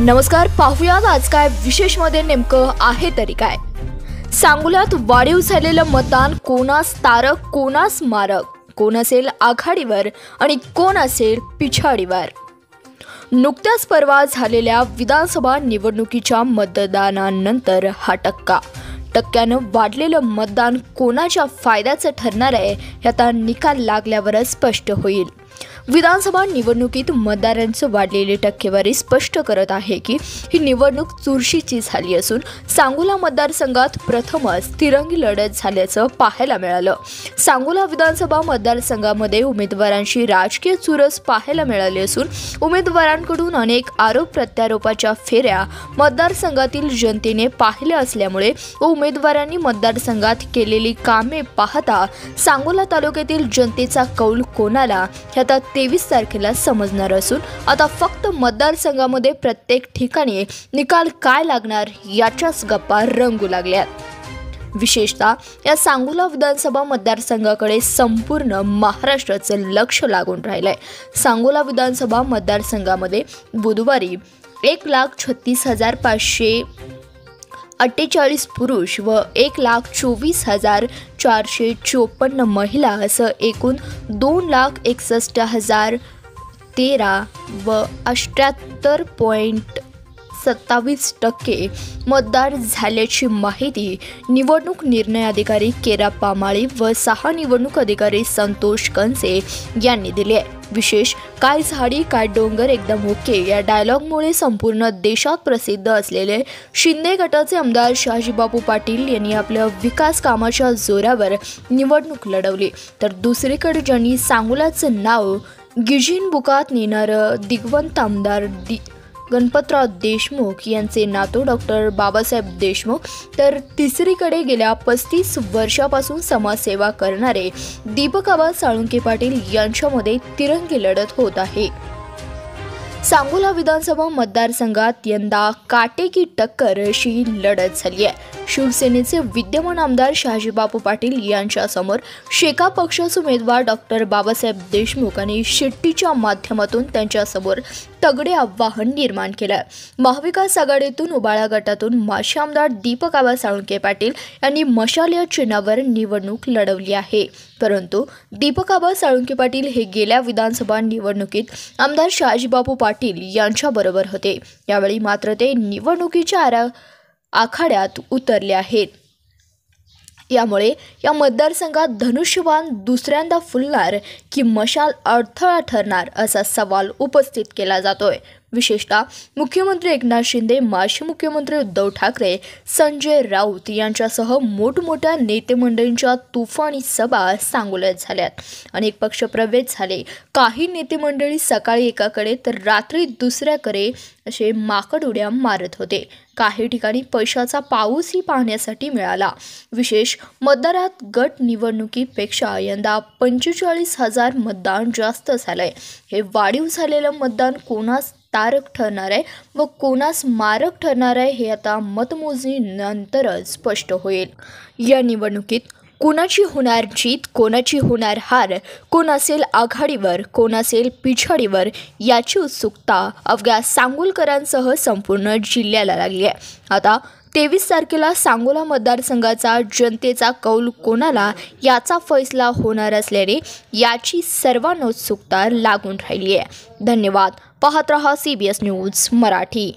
नमस्कार, पाहुयात आज काय विशेष मध्ये नेमकं आहे तरी काय. सांगोल्यात वाढीव झालेलं मतदान कोणास तारक कोणास मारक, कोण असेल आघाडीवर आणि कोण असेल पिछाडीवर. नुकत्याच परवा झालेल्या विधानसभा निवडणुकीच्या मतदानानंतर हा टक्क्यानं वाढलेलं मतदान कोणाच्या फायद्याचं ठरणार आहे हे आता निकाल लागल्यावरच स्पष्ट होईल. विधानसभा निवडणुकीत मतदारांचं वाढलेली टक्केवारी स्पष्ट करत आहे की ही निवडणूक चुरशीची झाली असून सांगोला मतदारसंघात प्रथमच तिरंगी लढत झाल्याचं पाहायला मिळालं. सांगोला विधानसभा मतदारसंघामध्ये उमेदवारांची राजकीय चुरस पाहायला मिळाली असून उमेदवारांकडून अनेक आरोप प्रत्यारोपाच्या फेऱ्या मतदारसंघातील जनतेने पाहिल्या असल्यामुळे व उमेदवारांनी मतदारसंघात केलेली कामे पाहता सांगोला तालुक्यातील जनतेचा कौल कोणाला हे आता 23 तारखेला समजणार असून आता फक्त मतदारसंघामध्ये प्रत्येक ठिकाणी निकाल काय लागणार याच्याच गप्पा रंगू लागल्यात. विशेषतः या सांगोला विधानसभा मतदारसंघाकडे संपूर्ण महाराष्ट्राचं लक्ष लागून राहिलंय. सांगोला विधानसभा मतदारसंघामध्ये बुधवारी 1,36,548 पुरुष व 1,24,454 महिला असं एकूण 2,61,013 व 78.27% मतदार झाल्याची माहिती निवडणूक निर्णय अधिकारी केराप्पा माळी व 6 निवडणूक अधिकारी संतोष कंसे यांनी दिली आहे. विशेष काय झाडी काय डोंगर एकदम ओके या डायलॉगमुळे संपूर्ण देशात प्रसिद्ध असलेले शिंदे गटाचे आमदार शहाजीबापू पाटील यांनी आपल्या विकास कामाच्या जोरावर निवडणूक लढवली, तर दुसरीकडे ज्यांनी सांगोल्याचं नाव गिजिन बुकात नेणारं दिग्वंत आमदार गणपतराव देशमुख यांचे नातू डॉक्टर बाबासाहेब देशमुख, तर तिसरीकडे गेल्या 35 वर्षापासून समाजसेवा करणारे दीपकआबा साळुंखे पाटील यांच्यामध्ये तिरंगी लढत होत आहे. सांगोला विधानसभा मतदारसंघात यंदा काटेकी टक्कर अशी लढत झाली आहे. शिवसेनेचे विद्यमान आमदार शहाजीबापू पाटील यांच्यासमोर शेका पक्षाचे उमेदवार डॉक्टर बाबासाहेब देशमुख आणि शेट्टीच्या माध्यमातून त्यांच्यासमोर तगडे आव्हान निर्माण केलं. महाविकास आघाडीतून उबाळा गटातून माजी आमदार दीपकआबा साळुंखे पाटील यांनी मशाल या चिन्हावर निवडणूक लढवली आहे. परंतु दीपकआबा साळुंखे पाटील हे गेल्या विधानसभा निवडणुकीत आमदार शहाजीबापू पाटील यांच्याबरोबर होते. यावेळी मात्र ते निवडणुकीच्या आखाड्यात उतरले आहेत. यामुळे या मतदारसंघात धनुष्यबाण दुसऱ्यांदा फुलणार की मशाल अडथळा ठरणार असा सवाल उपस्थित केला जातोय. विशेषतः मुख्यमंत्री एकनाथ शिंदे, माजी मुख्यमंत्री उद्धव ठाकरे, संजय राऊत यांच्यासह मोठमोठ्या नेतेमंडळींच्या तुफानी सभा सांगोल्यात झाल्यात. अनेक पक्षप्रवेश झाले. काही नेतेमंडळी सकाळी एकाकडे तर रात्री दुसऱ्याकडे असे माकड उड्या मारत होते. काही ठिकाणी पैशाचा पाऊसही पाहण्यासाठी मिळाला. विशेष मतदारात गट निवडणुकीपेक्षा यंदा 45,000 मतदान जास्त झालंय. हे वाढीव झालेलं मतदान कोणास तारक ठरणार आहे व कोणास मारक ठरणार आहे हे आता मतमोजणीनंतरच स्पष्ट होईल. या निवडणुकीत कोणाची होणार जीत, कोणाची होणार हार, कोण असेल आघाडीवर, कोण असेल पिछाडीवर याची उत्सुकता अवघ्या सांगोलकरांसह संपूर्ण जिल्ह्याला लागली आहे. आता 23 तारखेला सांगोला मतदारसंघाचा जनतेचा कौल कोणाला याचा फैसला होणार असल्याने याची सर्वांना उत्सुकता लागून राहिली आहे. धन्यवाद. पाहत रहा CBS न्यूज मराठी.